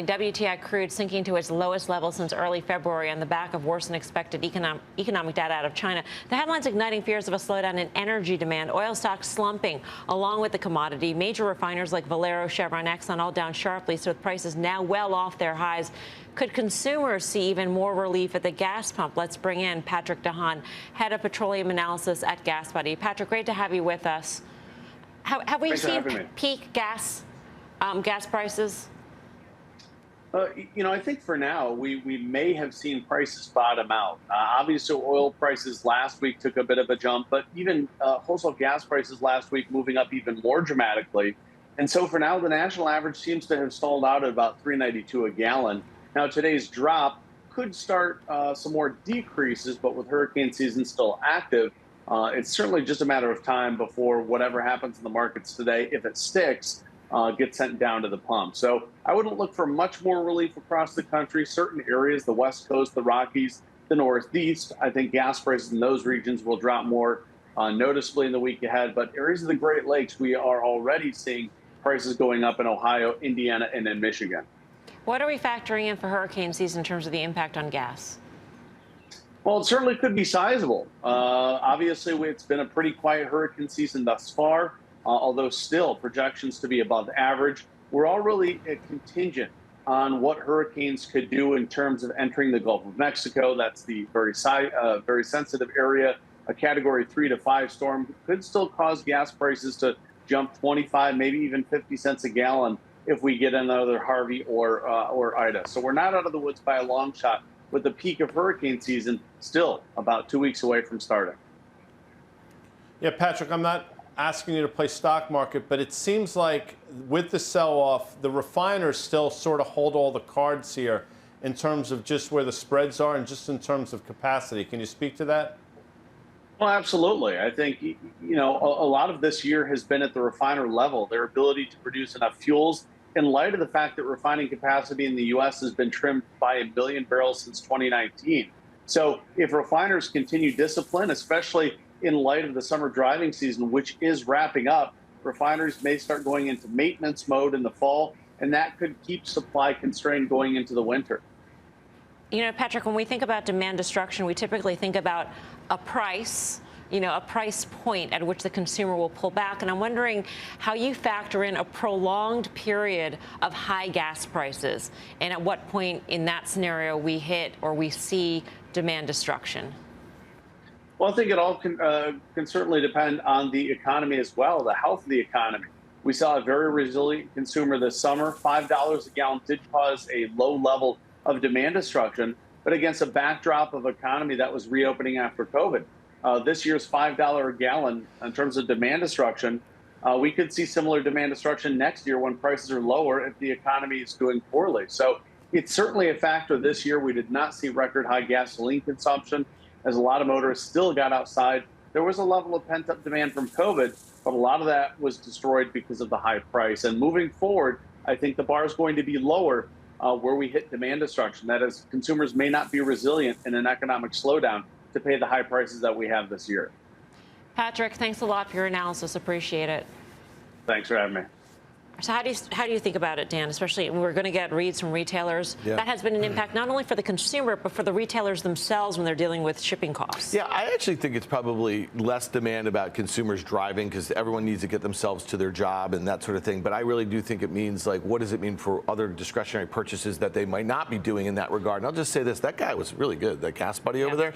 WTI crude sinking to its lowest level since early February on the back of worse than expected economic data out of China. The headlines igniting fears of a slowdown in energy demand. Oil stocks slumping along with the commodity. Major refiners like Valero, Chevron, Exxon all down sharply, so with prices now well off their highs. Could consumers see even more relief at the gas pump? Let's bring in Patrick DeHaan, head of petroleum analysis at GasBuddy. Patrick, great to have you with us. Have we seen peak gas prices? I think for now, we may have seen prices bottom out. Obviously, oil prices last week took a bit of a jump, but even wholesale gas prices last week moving up even more dramatically. And so for now, the national average seems to have stalled out at about $3.92 a gallon. Now, today's drop could start some more decreases, but with hurricane season still active, it's certainly just a matter of time before whatever happens in the markets today, if it sticks, gets sent down to the pump. So I wouldn't look for much more relief across the country. Certain areas, the West Coast, the Rockies, the Northeast, I think gas prices in those regions will drop more noticeably in the week ahead. But areas of the Great Lakes, we are already seeing prices going up in Ohio, Indiana, and in Michigan. What are we factoring in for hurricane season in terms of the impact on gas? Well, it certainly could be sizable. Obviously, it's been a pretty quiet hurricane season thus far. Although still projections to be above average. We're all really contingent on what hurricanes could do in terms of entering the Gulf of Mexico. That's the very sensitive area. A Category 3 to 5 storm could still cause gas prices to jump 25, maybe even 50 cents a gallon if we get another Harvey or Ida. So we're not out of the woods by a long shot, with the peak of hurricane season still about 2 weeks away from starting. Yeah, Patrick, I'm not asking you to play stock market, but it seems like with the sell-off, the refiners still sort of hold all the cards here in terms of just where the spreads are and just in terms of capacity. Can you speak to that? Well, absolutely. I think, a lot of this year has been at the refiner level, their ability to produce enough fuels in light of the fact that refining capacity in the U.S. has been trimmed by 1 billion barrels since 2019. So if refiners continue discipline, especially in light of the summer driving season, which is wrapping up, refineries may start going into maintenance mode in the fall, and that could keep supply constrained going into the winter. Patrick, when we think about demand destruction, we typically think about a price, a price point at which the consumer will pull back. And I'm wondering how you factor in a prolonged period of high gas prices and at what point in that scenario we hit or we see demand destruction. Well, I think it all can certainly depend on the economy as well, the health of the economy. We saw a very resilient consumer this summer. $5 a gallon did cause a low level of demand destruction, but against a backdrop of economy that was reopening after COVID. This year's $5 a gallon in terms of demand destruction, we could see similar demand destruction next year when prices are lower if the economy is doing poorly. So it's certainly a factor this year. We did not see record high gasoline consumption, as a lot of motorists still got outside. There was a level of pent-up demand from COVID, but a lot of that was destroyed because of the high price. And moving forward, I think the bar is going to be lower where we hit demand destruction. That is, consumers may not be resilient in an economic slowdown to pay the high prices that we have this year. Patrick, thanks a lot for your analysis. Appreciate it. Thanks for having me. So how do you think about it, Dan? Especially we're going to get reads from retailers. Yeah. That has been an impact not only for the consumer, but for the retailers themselves when they're dealing with shipping costs. Yeah, I actually think it's probably less demand about consumers driving because everyone needs to get themselves to their job and that sort of thing. But I really do think it means, like, what does it mean for other discretionary purchases that they might not be doing in that regard? And I'll just say this, that guy was really good, that GasBuddy over there.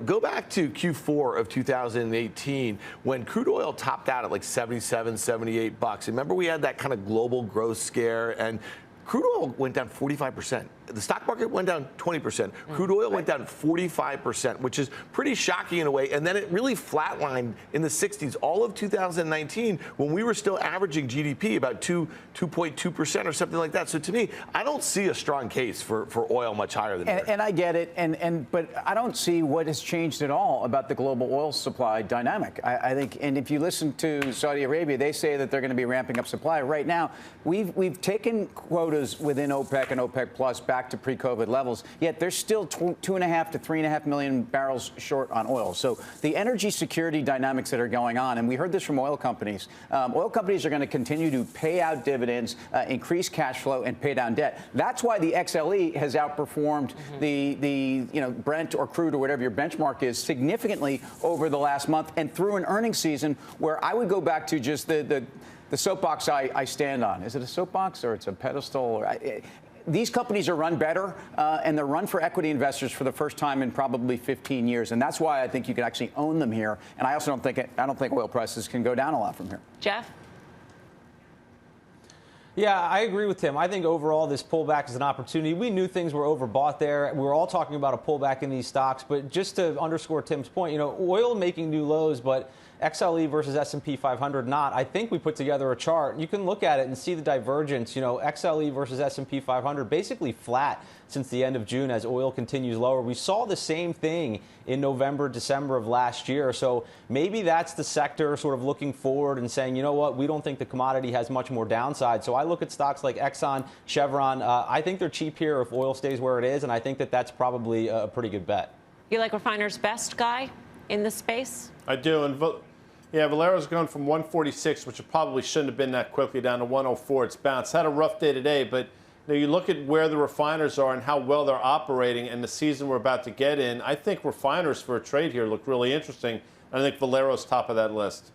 Go back to Q4 of 2018 when crude oil topped out at like 77, 78 bucks. Remember we had that kind of global growth scare, and crude oil went down 45%. The stock market went down 20%. Crude oil went down 45%, which is pretty shocking in a way. And then it really flatlined in the 60s all of 2019 when we were still averaging GDP about 2.2% or something like that. So to me, I don't see a strong case for oil much higher than that. And I get it. But I don't see what has changed at all about the global oil supply dynamic. I think, and if you listen to Saudi Arabia, they say that they're going to be ramping up supply. Right now, we've taken quotas within OPEC and OPEC Plus back back to pre-COVID levels, yet they're still 2.5 to 3.5 million barrels short on oil. So the energy security dynamics that are going on, and we heard this from oil companies. Oil companies are going to continue to pay out dividends, increase cash flow, and pay down debt. That's why the XLE has outperformed the Brent or crude or whatever your benchmark is significantly over the last month and through an earnings season where I would go back to just the soapbox I stand on. Is it a soapbox or it's a pedestal? These companies are run better, and they're run for equity investors for the first time in probably 15 years, and that's why I think you can actually own them here. And I also don't think oil prices can go down a lot from here. Jeff? Yeah, I agree with Tim. I think overall this pullback is an opportunity. We knew things were overbought there. We were all talking about a pullback in these stocks, but just to underscore Tim's point, oil making new lows, but XLE versus S&P 500 not. I think we put together a chart. You can look at it and see the divergence. XLE versus S&P 500 basically flat since the end of June as oil continues lower. We saw the same thing in November, December of last year. So maybe that's the sector sort of looking forward and saying, you know what, we don't think the commodity has much more downside. So I look at stocks like Exxon, Chevron. I think they're cheap here if oil stays where it is, and I think that that's probably a pretty good bet. You like Refiner's Best guy in this space? I do. And yeah, Valero's gone from 146, which it probably shouldn't have been that quickly, down to 104. It's bounced. Had a rough day today, but you look at where the refiners are and how well they're operating and the season we're about to get in. I think refiners for a trade here look really interesting. I think Valero's top of that list.